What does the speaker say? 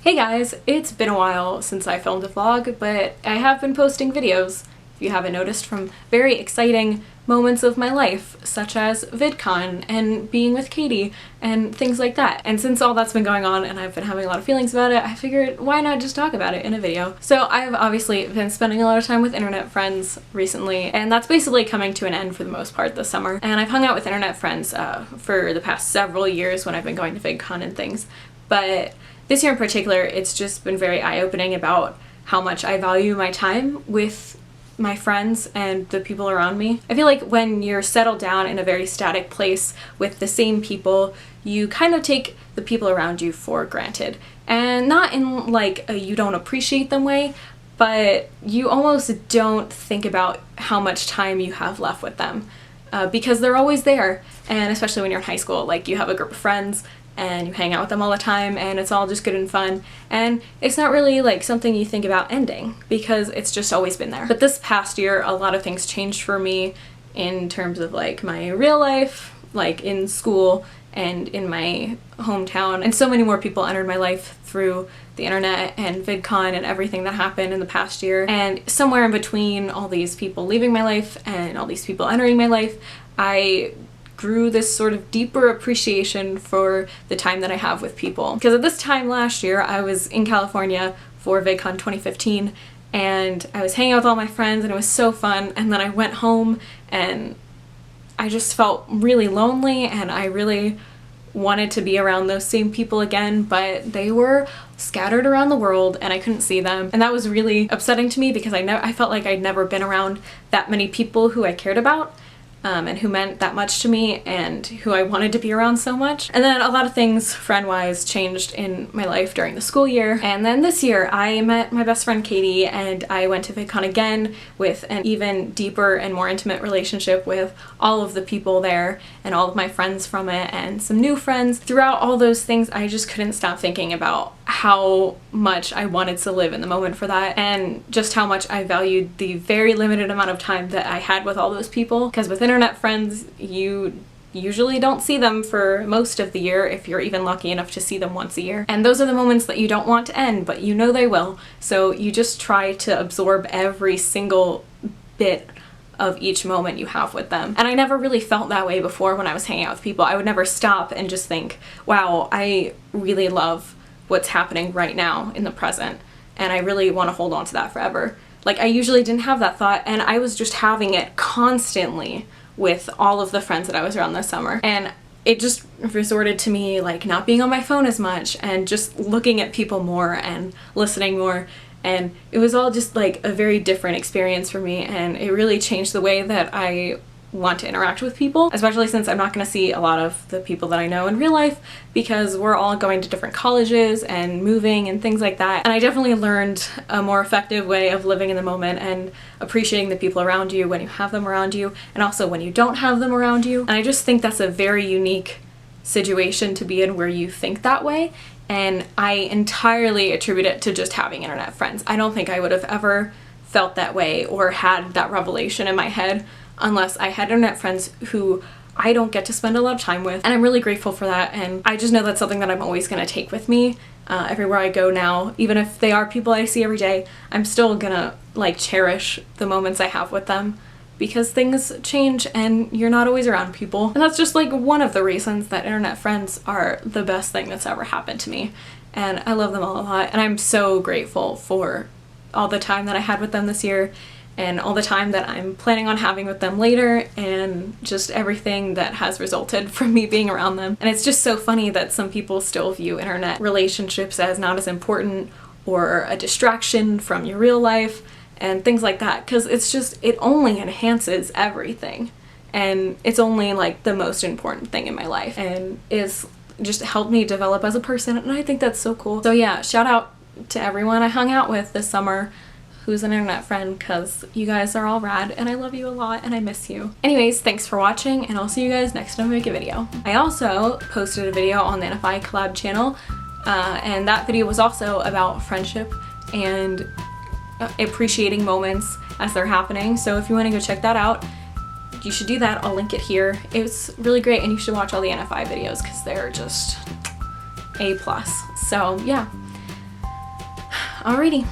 Hey guys, it's been a while since I filmed a vlog, but I have been posting videos, if you haven't noticed, from very exciting moments of my life, such as VidCon and being with Katie and things like that. And since all that's been going on and I've been having a lot of feelings about it, I figured why not just talk about it in a video. So I've obviously been spending a lot of time with internet friends recently, and that's basically coming to an end for the most part this summer. And I've hung out with internet friends for the past several years when I've been going to VidCon and things, but this year in particular, it's just been very eye-opening about how much I value my time with my friends and the people around me. I feel like when you're settled down in a very static place with the same people, you kind of take the people around you for granted. And not in like a you don't appreciate them way, but you almost don't think about how much time you have left with them because they're always there. And especially when you're in high school, like you have a group of friends and you hang out with them all the time and it's all just good and fun, and it's not really like something you think about ending because it's just always been there. But this past year a lot of things changed for me in terms of like my real life, like in school and in my hometown, and so many more people entered my life through the internet and VidCon and everything that happened in the past year. And somewhere in between all these people leaving my life and all these people entering my life, I grew this sort of deeper appreciation for the time that I have with people. Because at this time last year, I was in California for VidCon 2015, and I was hanging out with all my friends and it was so fun, and then I went home and I just felt really lonely and I really wanted to be around those same people again, but they were scattered around the world and I couldn't see them. And that was really upsetting to me because I felt like I'd never been around that many people who I cared about. And who meant that much to me and who I wanted to be around so much. And then a lot of things friend-wise changed in my life during the school year. And then this year I met my best friend Katie and I went to VidCon again with an even deeper and more intimate relationship with all of the people there and all of my friends from it and some new friends. Throughout all those things, I just couldn't stop thinking about how much I wanted to live in the moment for that and just how much I valued the very limited amount of time that I had with all those people. Because with internet friends, you usually don't see them for most of the year if you're even lucky enough to see them once a year. And those are the moments that you don't want to end, but you know they will. So you just try to absorb every single bit of each moment you have with them. And I never really felt that way before when I was hanging out with people. I would never stop and just think, wow, I really love what's happening right now in the present, and I really want to hold on to that forever. Like, I usually didn't have that thought, and I was just having it constantly with all of the friends that I was around this summer. And it just resorted to me like not being on my phone as much and just looking at people more and listening more, and it was all just like a very different experience for me, and it really changed the way that I want to interact with people, especially since I'm not going to see a lot of the people that I know in real life because we're all going to different colleges and moving and things like that. And I definitely learned a more effective way of living in the moment and appreciating the people around you when you have them around you and also when you don't have them around you. And I just think that's a very unique situation to be in where you think that way, and I entirely attribute it to just having internet friends. I don't think I would have ever felt that way or had that revelation in my head unless I had internet friends who I don't get to spend a lot of time with, and I'm really grateful for that. And I just know that's something that I'm always going to take with me everywhere I go now. Even if they are people I see every day, I'm still gonna like cherish the moments I have with them because things change and you're not always around people. And that's just like one of the reasons that internet friends are the best thing that's ever happened to me, and I love them all a lot, and I'm so grateful for all the time that I had with them this year and all the time that I'm planning on having with them later, and just everything that has resulted from me being around them. And it's just so funny that some people still view internet relationships as not as important or a distraction from your real life and things like that, because it's just, it only enhances everything, and it's only like the most important thing in my life and is just helped me develop as a person, and I think that's so cool. So yeah, shout out to everyone I hung out with this summer who's an internet friend, because you guys are all rad and I love you a lot and I miss you. Anyways, thanks for watching, and I'll see you guys next time I make a video. I also posted a video on the NFI collab channel, and that video was also about friendship and appreciating moments as they're happening. So if you want to go check that out, you should do that. I'll link it here. It's really great, and you should watch all the NFI videos because they're just A+. So yeah. Alrighty.